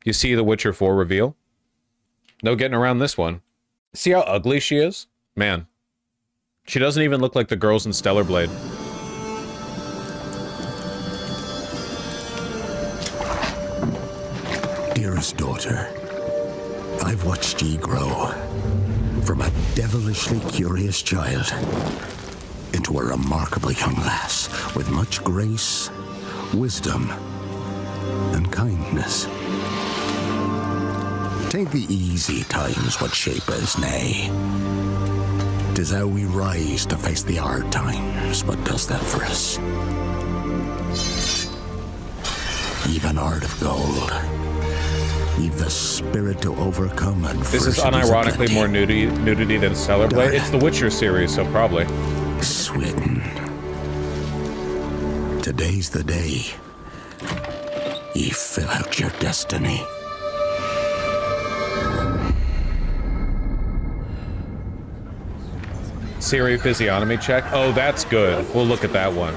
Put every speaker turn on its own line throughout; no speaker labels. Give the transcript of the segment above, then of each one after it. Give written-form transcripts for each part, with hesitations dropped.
You see the Witcher 4 reveal? No getting around this one. See how ugly she is? Man. She doesn't even look like the girls in Stellar Blade.
Dearest daughter, I've watched ye grow from a devilishly curious child into a remarkably young lass with much grace, wisdom, and kindness. Take the easy times what shape us, nay. 'Tis how we rise to face the hard times what does that for us. Even heart of gold. You've the spirit to overcome adversity.
This is unironically more nudity than Stellar Blade. It's the Witcher series, so probably.
Sweden. Today's the day. Ye fill out your destiny.
Ciri physiognomy check. Oh, that's good. We'll look at that one.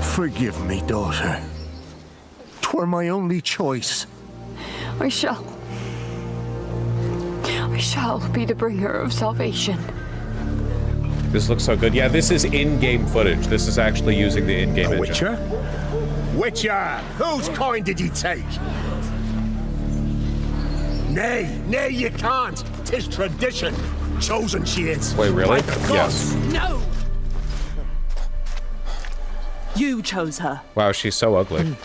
Forgive me, daughter. 'Twere my only choice.
I shall be the bringer of salvation.
This looks so good. Yeah, this is in-game footage. This is actually using the in-game engine.
Witcher? Witcher! Whose coin did ye take? Nay, you can't. 'Tis tradition. Chosen she is.
Wait, really? Yes.
No! You chose her.
Wow, she's so ugly.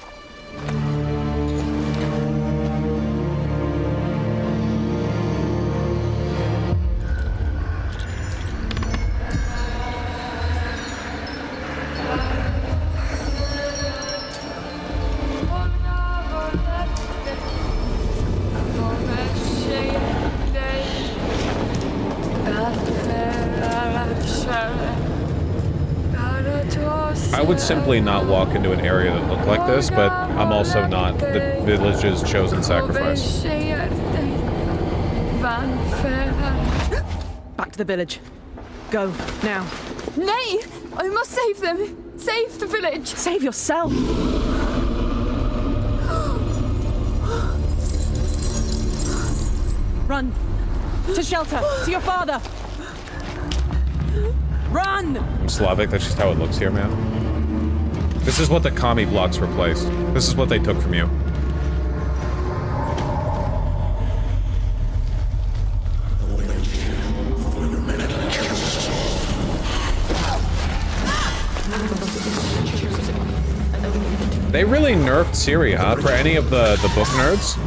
I would simply not walk into an area that looked like this, but I'm also not the village's chosen sacrifice.
Back to the village. Go, now.
Nay! I must save them! Save the village!
Save yourself! Run! To shelter! To your father! Run!
I'm Slavic, that's just how it looks here, man. This is what the commie blocks replaced. This is what they took from you. They really nerfed Ciri, huh? For any of the book nerds?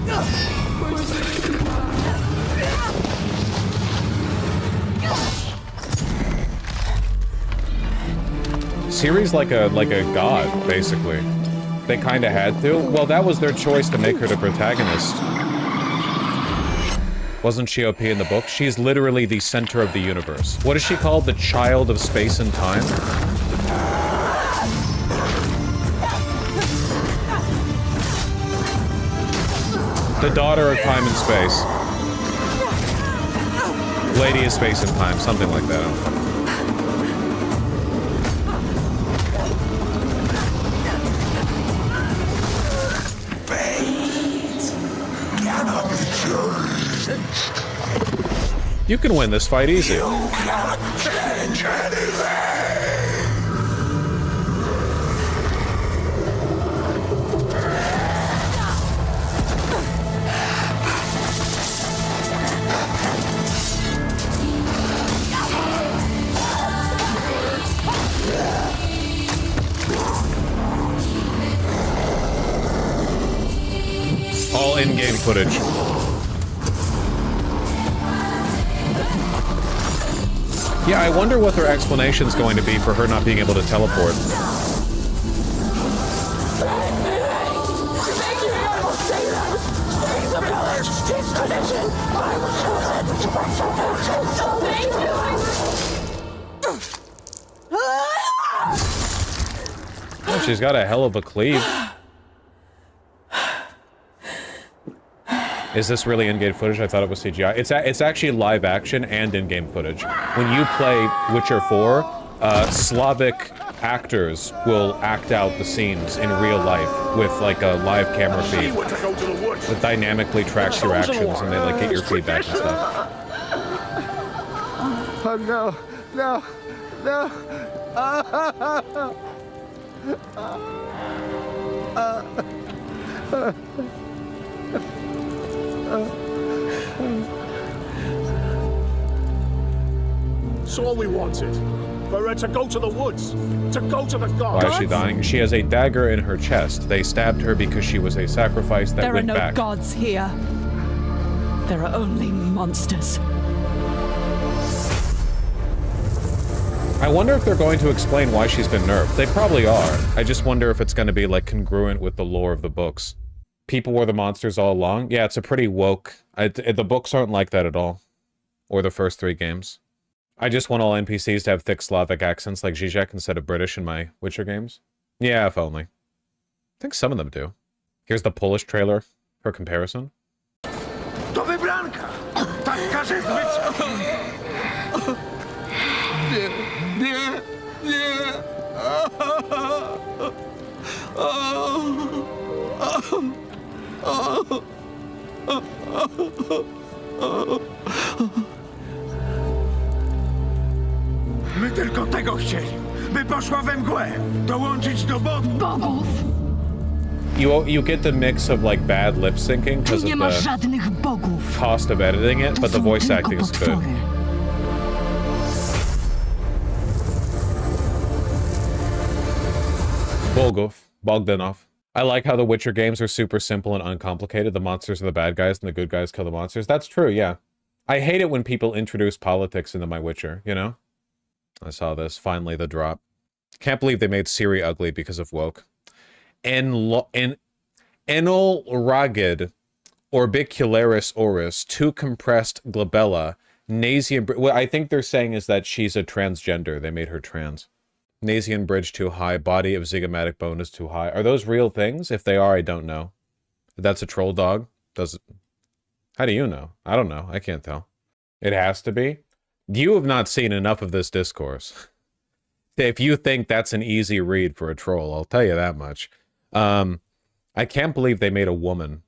Ciri's like a god, basically. They kinda had to. Well, that was their choice to make her the protagonist. Wasn't she OP in the book? She's literally the center of the universe. What is she called? The child of space and time? The daughter of time and space. Lady of space and time, something like that. You can win this fight easy.
You cannot change anything.
All in-game footage. Yeah, I wonder what their explanation's going to be for her not being able to teleport. Oh, she's got a hell of a cleave. Is this really in-game footage? I thought it was CGI. It's actually live action and in-game footage. When you play Witcher 4, Slavic actors will act out the scenes in real life with like a live camera feed that dynamically tracks your actions and they like get your feedback and stuff.
Oh no, no, no. It's all we wanted. For her to go to the woods, to go to the gods.
Why is she dying? She has a dagger in her chest. They stabbed her because she was a sacrifice that went back.
There are no gods here. There are only monsters.
I wonder if they're going to explain why she's been nerfed. They probably are. I just wonder if it's going to be like congruent with the lore of the books. People were the monsters all along. Yeah, it's a pretty woke. The books aren't like that at all. Or the first 3 games. I just want all NPCs to have thick Slavic accents like Zizek instead of British in my Witcher games. Yeah, if only. I think some of them do. Here's the Polish trailer for comparison.
To wybranka! Tak każe zwyczaj! Nie, nie, nie! My tylko tego chcieli, by poszła we mgłę, dołączyć do bogów.
You get the mix of like bad lip syncing because of the cost of editing it, but the voice acting is good. Bogdanov. I like how the Witcher games are super simple and uncomplicated. The monsters are the bad guys and the good guys kill the monsters. That's true, yeah. I hate it when people introduce politics into my Witcher, you know? I saw this. Finally, the drop. Can't believe they made Ciri ugly because of woke. Enol ragid orbicularis oris, too compressed glabella, Nasian... What I think they're saying is that she's a transgender. They made her trans. Nasian bridge too high, body of zygomatic bone is too high. Are those real things? If they are, I don't know. That's a troll dog? Does it... How do you know? I don't know. I can't tell. It has to be. You have not seen enough of this discourse. If you think that's an easy read for a troll, I'll tell you that much. I can't believe they made a woman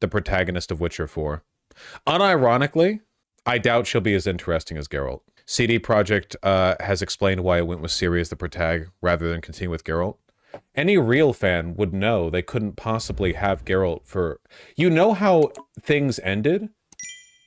the protagonist of Witcher 4. Unironically, I doubt she'll be as interesting as Geralt. CD Projekt has explained why it went with Ciri as the protag rather than continue with Geralt. Any real fan would know they couldn't possibly have Geralt for... You know how things ended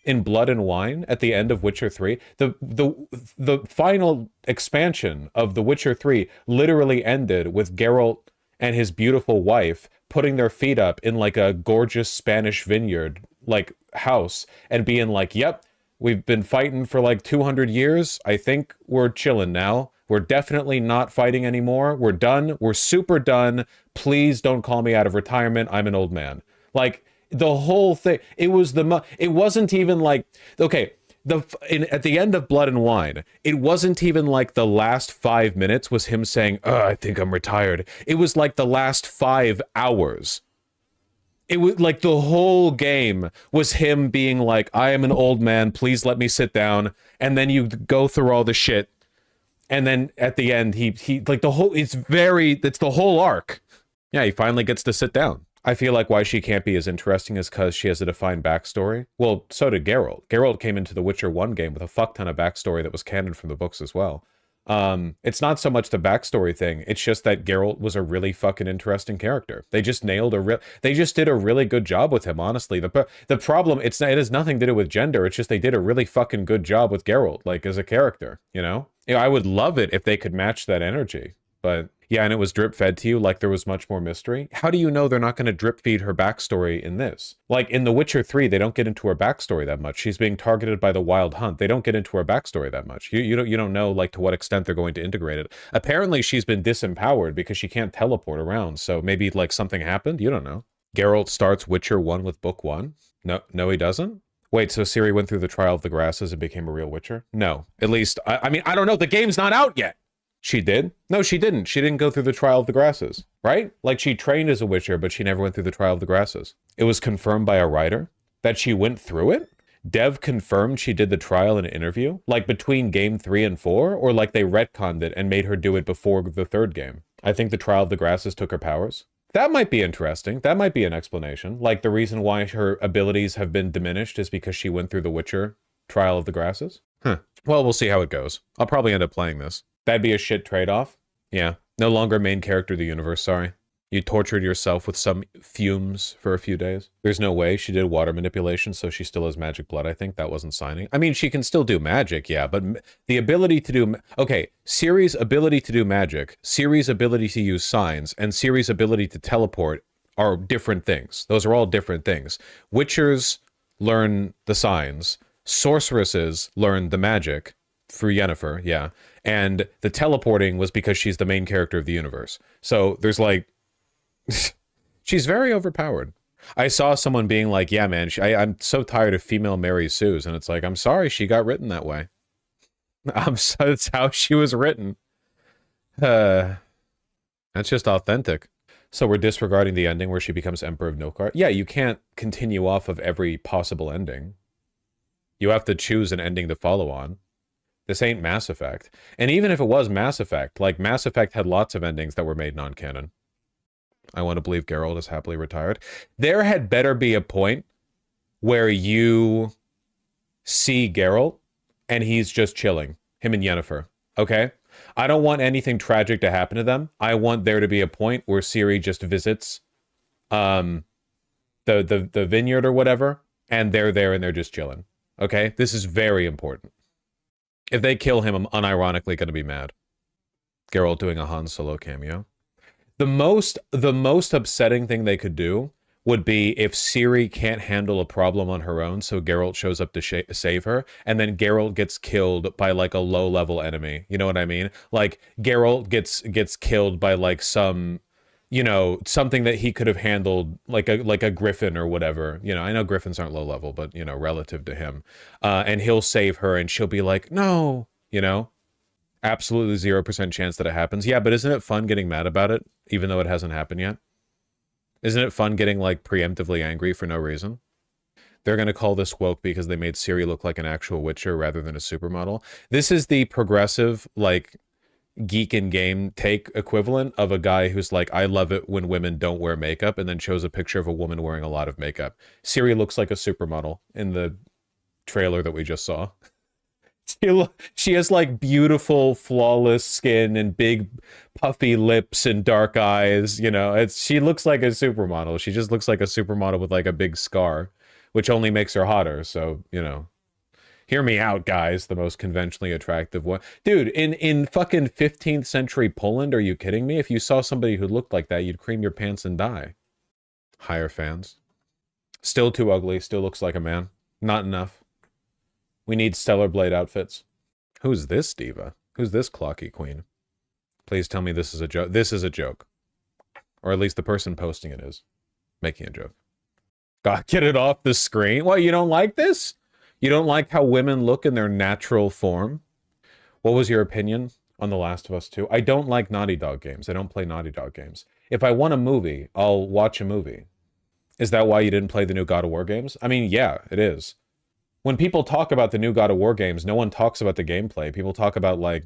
in Blood and Wine at the end of Witcher 3? The final expansion of The Witcher 3 literally ended with Geralt and his beautiful wife putting their feet up in like a gorgeous Spanish vineyard like house and being like, yep, we've been fighting for like 200 years. I think we're chilling now. We're definitely not fighting anymore. We're done. We're super done. Please don't call me out of retirement. I'm an old man. Like the whole thing. It was it wasn't even like, okay, at the end of Blood and Wine, it wasn't even like the last 5 minutes was him saying, I think I'm retired. It was like the last 5 hours. It was like the whole game was him being like, I am an old man. Please let me sit down. And then you go through all the shit. And then at the end, he like the whole, it's the whole arc. Yeah, he finally gets to sit down. I feel like why she can't be as interesting is because she has a defined backstory. Well, so did Geralt. Geralt came into the Witcher 1 game with a fuck ton of backstory that was canon from the books as well. It's not so much the backstory thing. It's just that Geralt was a really fucking interesting character. They just nailed they just did a really good job with him, honestly. The problem, it has nothing to do with gender. It's just they did a really fucking good job with Geralt, like as a character, you know? I would love it if they could match that energy, but yeah, and it was drip fed to you like there was much more mystery. How do you know they're not going to drip feed her backstory in this? Like in The Witcher 3, they don't get into her backstory that much. She's being targeted by the Wild Hunt. They don't get into her backstory that much. You don't know like to what extent they're going to integrate it. Apparently she's been disempowered because she can't teleport around. So maybe like something happened. You don't know. Geralt starts Witcher 1 with book 1. No, he doesn't. Wait, so Ciri went through the trial of the grasses and became a real Witcher? No, at least, I mean, I don't know. The game's not out yet. She did? No, she didn't. She didn't go through the trial of the grasses, right? Like, she trained as a witcher, but she never went through the trial of the grasses. It was confirmed by a writer that she went through it? Dev confirmed she did the trial in an interview? Like, between game 3 and 4? Or like they retconned it and made her do it before the 3rd game? I think the trial of the grasses took her powers. That might be interesting. That might be an explanation. Like, the reason why her abilities have been diminished is because she went through the Witcher trial of the grasses? Huh. Well, we'll see how it goes. I'll probably end up playing this. That'd be a shit trade-off. Yeah. No longer main character of the universe, sorry. You tortured yourself with some fumes for a few days. There's no way she did water manipulation, so she still has magic blood, I think. That wasn't signing. I mean, she can still do magic, yeah, but the ability to do... Okay, Ciri's ability to do magic, Ciri's ability to use signs, and Ciri's ability to teleport are different things. Those are all different things. Witchers learn the signs. Sorceresses learn the magic through Yennefer, yeah. And the teleporting was because she's the main character of the universe. So there's like... She's very overpowered. I saw someone being like, yeah, man, I'm so tired of female Mary Sues. And it's like, I'm sorry, she got written that way. That's how she was written. That's just authentic. So we're disregarding the ending where she becomes Emperor of Nilfgaard? Yeah, you can't continue off of every possible ending. You have to choose an ending to follow on. This ain't Mass Effect. And even if it was Mass Effect, like, Mass Effect had lots of endings that were made non-canon. I want to believe Geralt is happily retired. There had better be a point where you see Geralt and he's just chilling. Him and Yennefer. Okay? I don't want anything tragic to happen to them. I want there to be a point where Ciri just visits the vineyard or whatever, and they're there and they're just chilling. Okay? This is very important. If they kill him, I'm unironically going to be mad. Geralt doing a Han Solo cameo. The most upsetting thing they could do would be if Ciri can't handle a problem on her own, so Geralt shows up to save her, and then Geralt gets killed by, like, a low-level enemy. You know what I mean? Like, Geralt gets killed by, like, some, you know, something that he could have handled, like a griffin or whatever. You know, I know griffins aren't low-level, but, you know, relative to him. And he'll save her, and she'll be like, no, you know? Absolutely 0% chance that it happens. Yeah, but isn't it fun getting mad about it, even though it hasn't happened yet? Isn't it fun getting, like, preemptively angry for no reason? They're going to call this woke because they made Ciri look like an actual Witcher rather than a supermodel. This is the progressive, like, geek in game take equivalent of a guy who's like, I love it when women don't wear makeup, and then shows a picture of a woman wearing a lot of makeup. Ciri looks like a supermodel in the trailer that we just saw. She has, like, beautiful, flawless skin and big, puffy lips and dark eyes, you know. She looks like a supermodel. She just looks like a supermodel with, like, a big scar, which only makes her hotter, so, you know. Hear me out, guys, the most conventionally attractive one. Dude, in fucking 15th century Poland, are you kidding me? If you saw somebody who looked like that, you'd cream your pants and die. Higher fans. Still too ugly, still looks like a man. Not enough. We need Stellar Blade outfits. Who's this diva? Who's this clocky queen? Please tell me this is a joke. This is a joke. Or at least the person posting it is making a joke. God, get it off the screen. What, you don't like this? You don't like how women look in their natural form? What was your opinion on The Last of Us 2? I don't like Naughty Dog games. I don't play Naughty Dog games. If I want a movie, I'll watch a movie. Is that why you didn't play the new God of War games? I mean, yeah, it is. When people talk about the new God of War games, no one talks about the gameplay. People talk about, like,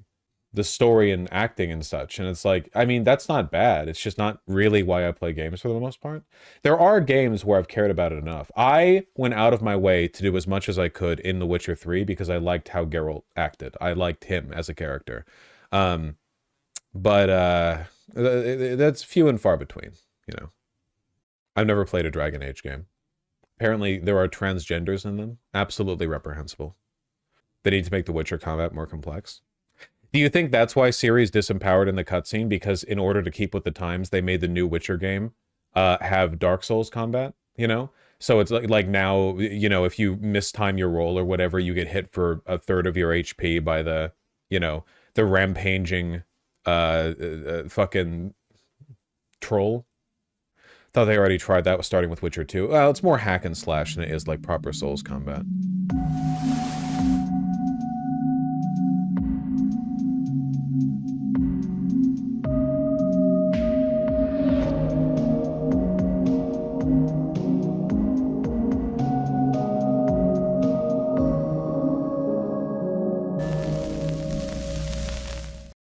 the story and acting and such. And it's like, I mean, that's not bad. It's just not really why I play games for the most part. There are games where I've cared about it enough. I went out of my way to do as much as I could in The Witcher 3 because I liked how Geralt acted. I liked him as a character. But that's few and far between, you know. I've never played a Dragon Age game. Apparently, there are transgenders in them. Absolutely reprehensible. They need to make the Witcher combat more complex. Do you think that's why Ciri is disempowered in the cutscene? Because in order to keep with the times, they made the new Witcher game have Dark Souls combat, you know? So it's like now, you know, if you mistime your roll or whatever, you get hit for a third of your HP by the, you know, the rampaging fucking troll. Thought they already tried that, starting with Witcher 2. Well, it's more hack and slash than it is like proper Souls combat.